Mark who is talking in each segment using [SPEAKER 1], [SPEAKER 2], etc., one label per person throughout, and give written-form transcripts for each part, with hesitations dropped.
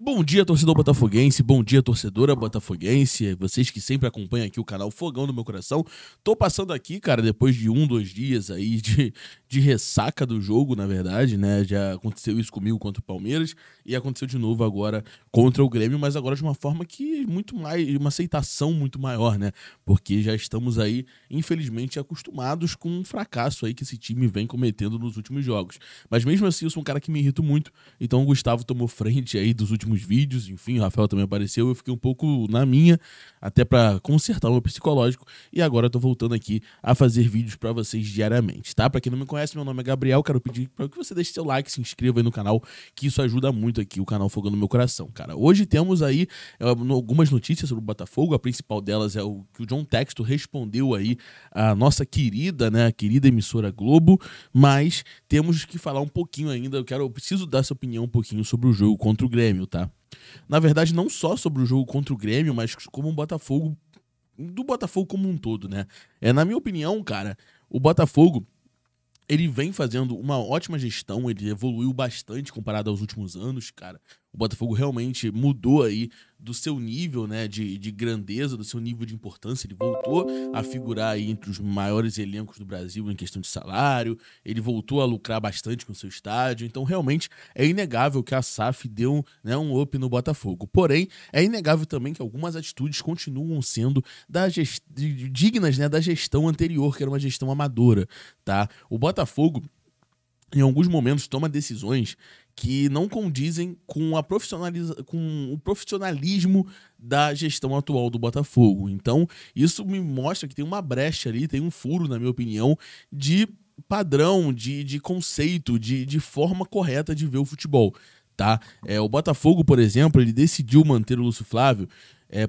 [SPEAKER 1] Bom dia, torcedor botafoguense, bom dia, torcedora botafoguense, vocês que sempre acompanham aqui o canal Fogão do Meu Coração. Tô passando aqui, cara, depois de 2 dias aí de ressaca do jogo, na verdade, né? Já aconteceu isso comigo contra o Palmeiras e aconteceu de novo agora contra o Grêmio, mas agora de uma forma que muito mais, uma aceitação muito maior, né? Porque já estamos aí, infelizmente, acostumados com um fracasso aí que esse time vem cometendo nos últimos jogos. Mas mesmo assim, eu sou um cara que me irrito muito, então o Gustavo tomou frente aí dos últimos vídeos, enfim, o Rafael também apareceu, eu fiquei um pouco na minha, até pra consertar o meu psicológico, e agora eu tô voltando aqui a fazer vídeos pra vocês diariamente, tá? Pra quem não me conhece, meu nome é Gabriel, quero pedir pra que você deixe seu like, se inscreva aí no canal, que isso ajuda muito aqui, o canal Fogão no Meu Coração, cara. Hoje temos aí algumas notícias sobre o Botafogo, a principal delas é o que o John Textor respondeu aí a nossa querida, né, querida emissora Globo, mas temos que falar um pouquinho ainda, eu preciso dar essa opinião um pouquinho sobre o jogo contra o Grêmio, tá? Na verdade, não só sobre o jogo contra o Grêmio, mas como o Botafogo, do Botafogo como um todo, né? Na minha opinião, cara, o Botafogo, ele vem fazendo uma ótima gestão, ele evoluiu bastante comparado aos últimos anos, cara. O Botafogo realmente mudou aí do seu nível, né, de grandeza, do seu nível de importância. Ele voltou a figurar aí entre os maiores elencos do Brasil em questão de salário. Ele voltou a lucrar bastante com o seu estádio. Então, realmente, é inegável que a SAF deu, né, um up no Botafogo. Porém, é inegável também que algumas atitudes continuam sendo dignas, né, da gestão anterior, que era uma gestão amadora, tá? O Botafogo, em alguns momentos, toma decisões que não condizem com o profissionalismo da gestão atual do Botafogo. Então, isso me mostra que tem uma brecha ali, tem um furo, na minha opinião, de padrão, de conceito, de forma correta de ver o futebol, tá? O Botafogo, por exemplo, ele decidiu manter o Lúcio Flávio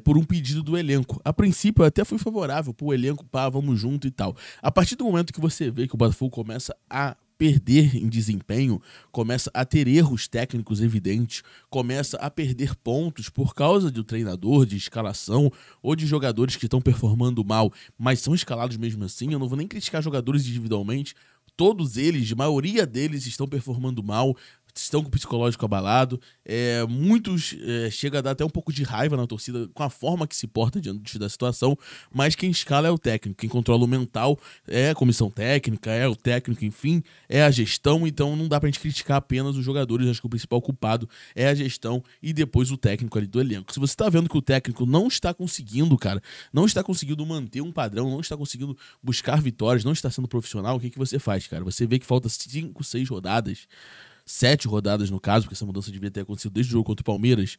[SPEAKER 1] por um pedido do elenco. A princípio, eu até fui favorável pro elenco, pá, vamos junto e tal. A partir do momento que você vê que o Botafogo começa a perder em desempenho, começa a ter erros técnicos evidentes, começa a perder pontos por causa do treinador, de escalação ou de jogadores que estão performando mal, mas são escalados mesmo assim. Eu não vou nem criticar jogadores individualmente, todos eles, a maioria deles estão performando mal, estão com o psicológico abalado, muitos chega a dar até um pouco de raiva na torcida com a forma que se porta diante da situação, mas quem escala é o técnico, quem controla o mental é a comissão técnica, é o técnico, enfim, é a gestão. Então não dá pra gente criticar apenas os jogadores, acho que o principal culpado é a gestão e depois o técnico ali do elenco. Se você tá vendo que o técnico não está conseguindo, cara, não está conseguindo manter um padrão, não está conseguindo buscar vitórias, não está sendo profissional, o que você faz, cara? Você vê que falta 5, 6 rodadas, 7 rodadas no caso, porque essa mudança devia ter acontecido desde o jogo contra o Palmeiras,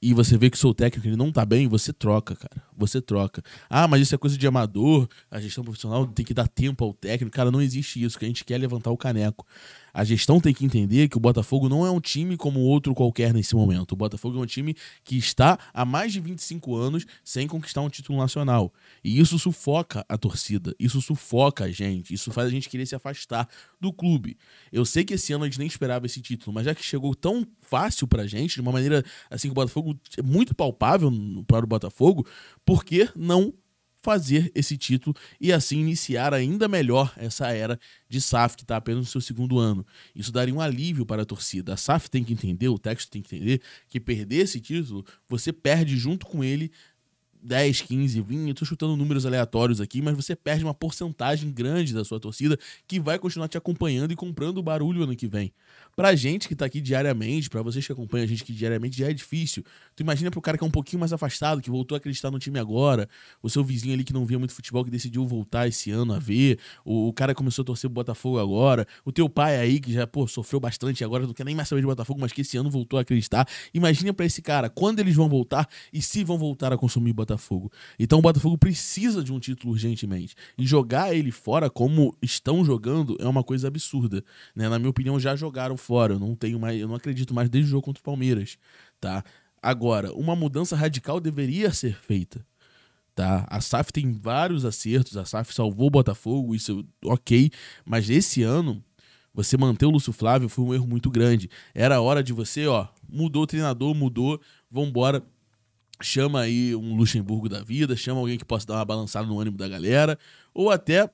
[SPEAKER 1] e você vê que o seu técnico ele não tá bem, você troca, cara. Você troca. Ah, mas isso é coisa de amador, a gestão profissional tem que dar tempo ao técnico. Cara, não existe isso, que a gente quer levantar o caneco. A gestão tem que entender que o Botafogo não é um time como outro qualquer nesse momento. O Botafogo é um time que está há mais de 25 anos sem conquistar um título nacional. E isso sufoca a torcida, isso sufoca a gente, isso faz a gente querer se afastar do clube. Eu sei que esse ano a gente nem esperava esse título, mas já que chegou tão fácil pra gente, de uma maneira assim que o Botafogo é muito palpável para o Botafogo, por que não fazer esse título e assim iniciar ainda melhor essa era de SAF que está apenas no seu 2º ano? Isso daria um alívio para a torcida. A SAF tem que entender, o Texto tem que entender que perder esse título, você perde junto com ele 10, 15, 20, eu tô chutando números aleatórios aqui, mas você perde uma porcentagem grande da sua torcida que vai continuar te acompanhando e comprando barulho ano que vem. Pra gente que tá aqui diariamente, pra vocês que acompanham a gente aqui diariamente, já é difícil. Tu imagina pro cara que é um pouquinho mais afastado, que voltou a acreditar no time agora, o seu vizinho ali que não via muito futebol, que decidiu voltar esse ano a ver, o cara que começou a torcer pro Botafogo agora, o teu pai aí que já, sofreu bastante e agora não quer nem mais saber de Botafogo, mas que esse ano voltou a acreditar. Imagina pra esse cara, quando eles vão voltar e se vão voltar a consumir Botafogo. Então o Botafogo precisa de um título urgentemente. E jogar ele fora como estão jogando é uma coisa absurda, né? Na minha opinião, já jogaram fora. Eu não acredito mais desde o jogo contra o Palmeiras, tá? Agora, uma mudança radical deveria ser feita, tá? A SAF tem vários acertos, a SAF salvou o Botafogo, isso ok, mas esse ano você manter o Lúcio Flávio foi um erro muito grande. Era a hora de você, mudou o treinador, vambora. Chama aí um Luxemburgo da vida, chama alguém que possa dar uma balançada no ânimo da galera, ou até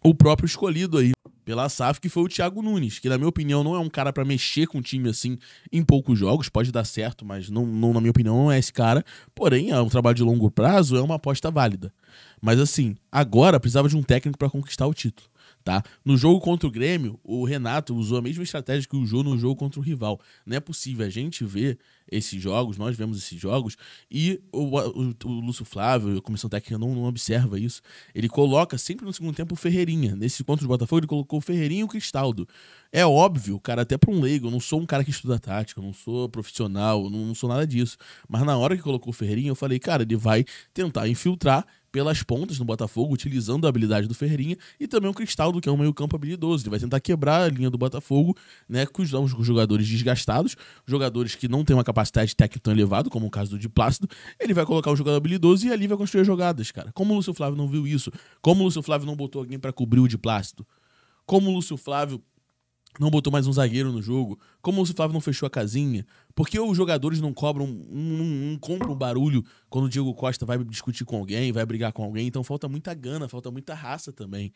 [SPEAKER 1] o próprio escolhido aí pela SAF, que foi o Thiago Nunes, que na minha opinião não é um cara pra mexer com o time assim em poucos jogos, pode dar certo, mas não, na minha opinião não é esse cara, porém é um trabalho de longo prazo, é uma aposta válida. Mas assim, agora precisava de um técnico pra conquistar o título. Tá? No jogo contra o Grêmio, o Renato usou a mesma estratégia que usou no jogo contra o rival. Não é possível a gente ver esses jogos, nós vemos esses jogos, e o Lúcio Flávio, a comissão técnica não observa isso. Ele coloca sempre no segundo tempo o Ferreirinha. Nesse contra o Botafogo, ele colocou o Ferreirinha e o Cristaldo. É óbvio, cara, até para um leigo, eu não sou um cara que estuda tática, eu não sou profissional, eu não sou nada disso. Mas na hora que colocou o Ferreirinha, eu falei, cara, ele vai tentar infiltrar pelas pontas no Botafogo, utilizando a habilidade do Ferreirinha, e também o Cristaldo, que é um meio-campo habilidoso. Ele vai tentar quebrar a linha do Botafogo, né, com os jogadores desgastados, jogadores que não têm uma capacidade técnica tão elevada, como o caso do Di Plácido. Ele vai colocar o jogador habilidoso e ali vai construir as jogadas, cara. Como o Lúcio Flávio não viu isso? Como o Lúcio Flávio não botou alguém pra cobrir o Di Plácido? Como o Lúcio Flávio não botou mais um zagueiro no jogo? Como o Lúcio Flávio não fechou a casinha? Por que os jogadores não cobram, não compram barulho quando o Diego Costa vai discutir com alguém, vai brigar com alguém? Então falta muita gana, falta muita raça também,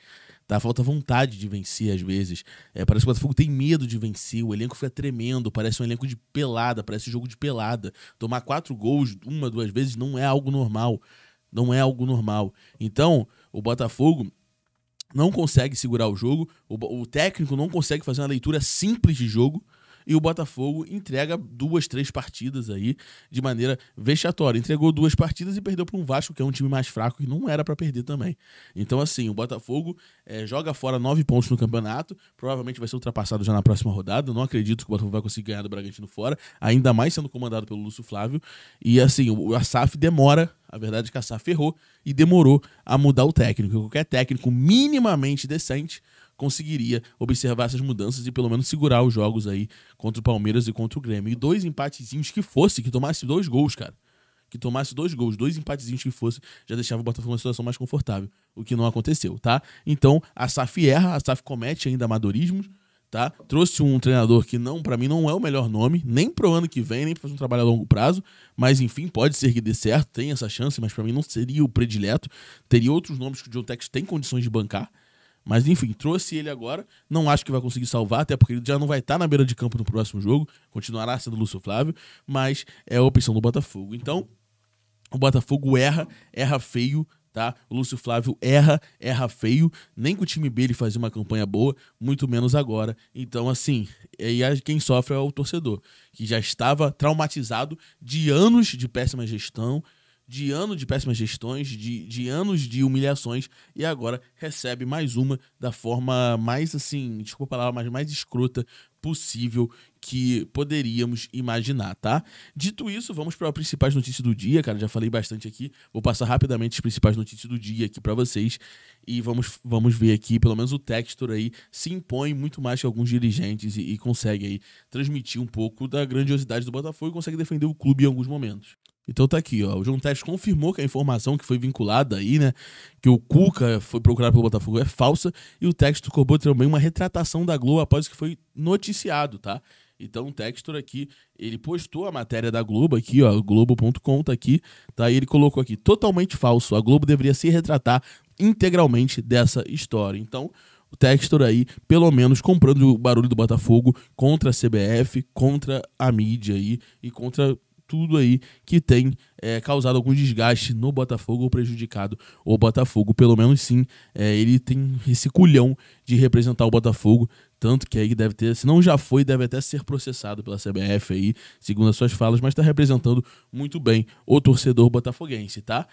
[SPEAKER 1] tá? Falta vontade de vencer às vezes. Parece que o Botafogo tem medo de vencer, o elenco fica tremendo, parece um elenco de pelada, parece jogo de pelada. Tomar 4 gols 1, 2 vezes não é algo normal. Não é algo normal. Então, o Botafogo não consegue segurar o jogo, o técnico não consegue fazer uma leitura simples de jogo, e o Botafogo entrega 2, 3 partidas aí de maneira vexatória. Entregou 2 partidas e perdeu para um Vasco, que é um time mais fraco e não era para perder também. Então, assim, o Botafogo joga fora 9 pontos no campeonato, provavelmente vai ser ultrapassado já na próxima rodada. Eu não acredito que o Botafogo vai conseguir ganhar do Bragantino fora, ainda mais sendo comandado pelo Lúcio Flávio. E, assim, a SAF demora. A verdade é que a SAF errou e demorou a mudar o técnico. Qualquer técnico minimamente decente conseguiria observar essas mudanças e pelo menos segurar os jogos aí contra o Palmeiras e contra o Grêmio. E 2 empatezinhos que tomasse 2 gols, cara. Que tomasse 2 gols, 2 empatezinhos que fosse, já deixava o Botafogo numa situação mais confortável. O que não aconteceu, tá? Então, a SAF erra, a SAF comete ainda amadorismos, tá? Trouxe um treinador que pra mim não é o melhor nome, nem pro ano que vem, nem pra fazer um trabalho a longo prazo, mas enfim, pode ser que dê certo, tem essa chance, mas pra mim não seria o predileto. Teria outros nomes que o John Tex tem condições de bancar. Mas enfim, trouxe ele agora. Não acho que vai conseguir salvar, até porque ele já não vai estar na beira de campo no próximo jogo. Continuará sendo o Lúcio Flávio, mas é a opção do Botafogo. Então, o Botafogo erra feio, tá? O Lúcio Flávio erra feio. Nem com o time B ele fazia uma campanha boa, muito menos agora. Então, assim, quem sofre é o torcedor, que já estava traumatizado de anos de péssima gestão, de anos de péssimas gestões, de anos de humilhações, e agora recebe mais uma da forma mais, assim, desculpa a palavra, mas mais escrota possível que poderíamos imaginar, tá? Dito isso, vamos para as principais notícias do dia, cara, já falei bastante aqui, vou passar rapidamente as principais notícias do dia aqui para vocês, e vamos ver aqui, pelo menos o Textor aí se impõe muito mais que alguns dirigentes e consegue aí transmitir um pouco da grandiosidade do Botafogo e consegue defender o clube em alguns momentos. Então tá aqui, ó. O João Teles confirmou que a informação que foi vinculada aí, né, que o Cuca foi procurado pelo Botafogo é falsa, e o Textor cobrou também uma retratação da Globo após que foi noticiado, tá? Então o Textor aqui, ele postou a matéria da Globo aqui, ó, globo.com tá aqui, tá? E ele colocou aqui, totalmente falso, a Globo deveria se retratar integralmente dessa história. Então, o Textor aí, pelo menos comprando o barulho do Botafogo contra a CBF, contra a mídia aí e contra tudo aí que tem causado algum desgaste no Botafogo ou prejudicado o Botafogo. Pelo menos sim, ele tem esse culhão de representar o Botafogo, tanto que aí deve ter, se não já foi, deve até ser processado pela CBF aí, segundo as suas falas, mas está representando muito bem o torcedor botafoguense, tá?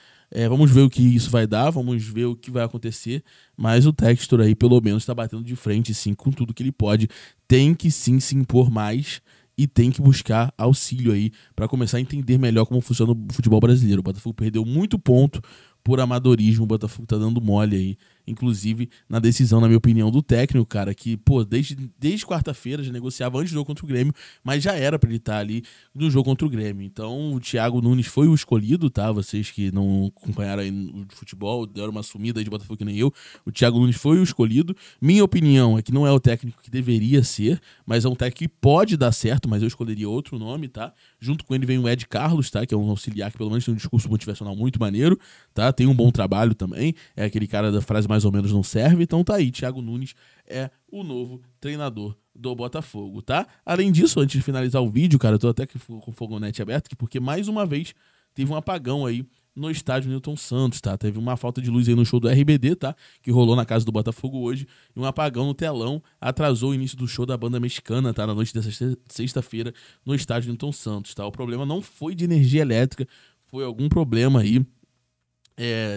[SPEAKER 1] Vamos ver o que isso vai dar, vamos ver o que vai acontecer, mas o Textor aí pelo menos está batendo de frente sim com tudo que ele pode, tem que sim se impor mais e tem que buscar auxílio aí para começar a entender melhor como funciona o futebol brasileiro. O Botafogo perdeu muito ponto por amadorismo, o Botafogo tá dando mole aí, inclusive na decisão, na minha opinião, do técnico, cara, que, pô, desde quarta-feira já negociava antes do jogo contra o Grêmio, mas já era pra ele estar ali no jogo contra o Grêmio. Então o Thiago Nunes foi o escolhido, tá? Vocês que não acompanharam aí o futebol, deram uma sumida aí de Botafogo que nem eu, o Thiago Nunes foi o escolhido. Minha opinião é que não é o técnico que deveria ser, mas é um técnico que pode dar certo, mas eu escolheria outro nome, tá? Junto com ele vem o Ed Carlos, tá? Que é um auxiliar que pelo menos tem um discurso motivacional muito maneiro, tá? Tem um bom trabalho também, é aquele cara da frase mais mais ou menos não serve, então tá aí, Thiago Nunes é o novo treinador do Botafogo, tá? Além disso, antes de finalizar o vídeo, cara, eu tô até com o Fogonete aberto aqui, porque mais uma vez teve um apagão aí no estádio Newton Santos, tá? Teve uma falta de luz aí no show do RBD, tá? Que rolou na casa do Botafogo hoje, e um apagão no telão atrasou o início do show da banda mexicana, tá? Na noite dessa sexta-feira no estádio Newton Santos, tá? O problema não foi de energia elétrica, foi algum problema aí.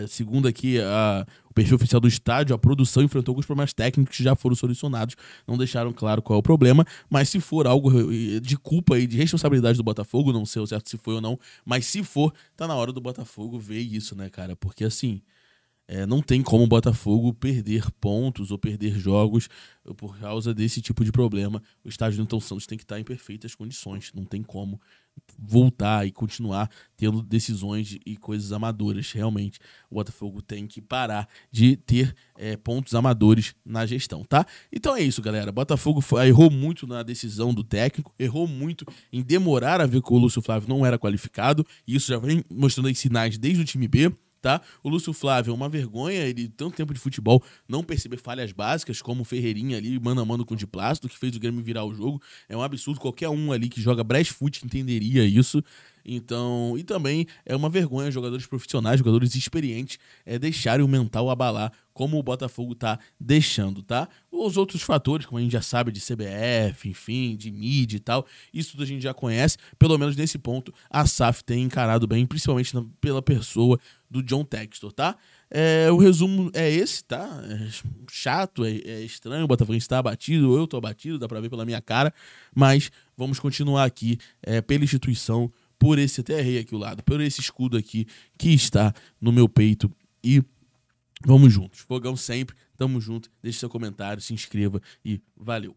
[SPEAKER 1] Segundo aqui o perfil oficial do estádio, a produção enfrentou alguns problemas técnicos que já foram solucionados, não deixaram claro qual é o problema, mas se for algo de culpa e de responsabilidade do Botafogo, não sei o certo se foi ou não, mas se for, tá na hora do Botafogo ver isso, né, cara? Porque assim, não tem como o Botafogo perder pontos ou perder jogos por causa desse tipo de problema. O estádio do Newton Santos tem que estar em perfeitas condições, não tem como voltar e continuar tendo decisões e coisas amadoras. Realmente, o Botafogo tem que parar de ter pontos amadores na gestão, tá? Então é isso, galera. O Botafogo errou muito na decisão do técnico, errou muito em demorar a ver que o Lúcio Flávio não era qualificado, e isso já vem mostrando aí sinais desde o time B. Tá? O Lúcio Flávio é uma vergonha, ele tanto tempo de futebol não perceber falhas básicas, como o Ferreirinha ali, mano a mano com o de plástico, que fez o Grêmio virar o jogo. É um absurdo, qualquer um ali que joga Brasfoot entenderia isso. Então, e também é uma vergonha jogadores profissionais, jogadores experientes, deixarem o mental abalar como o Botafogo tá deixando, tá? Os outros fatores, como a gente já sabe, de CBF, enfim, de mídia e tal, isso tudo a gente já conhece. Pelo menos nesse ponto, a SAF tem encarado bem, principalmente pela pessoa do John Textor, tá? O resumo é esse, tá? É chato, é estranho, o Botafogo está abatido, eu tô abatido, dá pra ver pela minha cara, mas vamos continuar aqui pela instituição, por esse, até errei aqui o lado, por esse escudo aqui que está no meu peito, e vamos juntos. Fogão sempre, tamo junto, deixe seu comentário, se inscreva e valeu.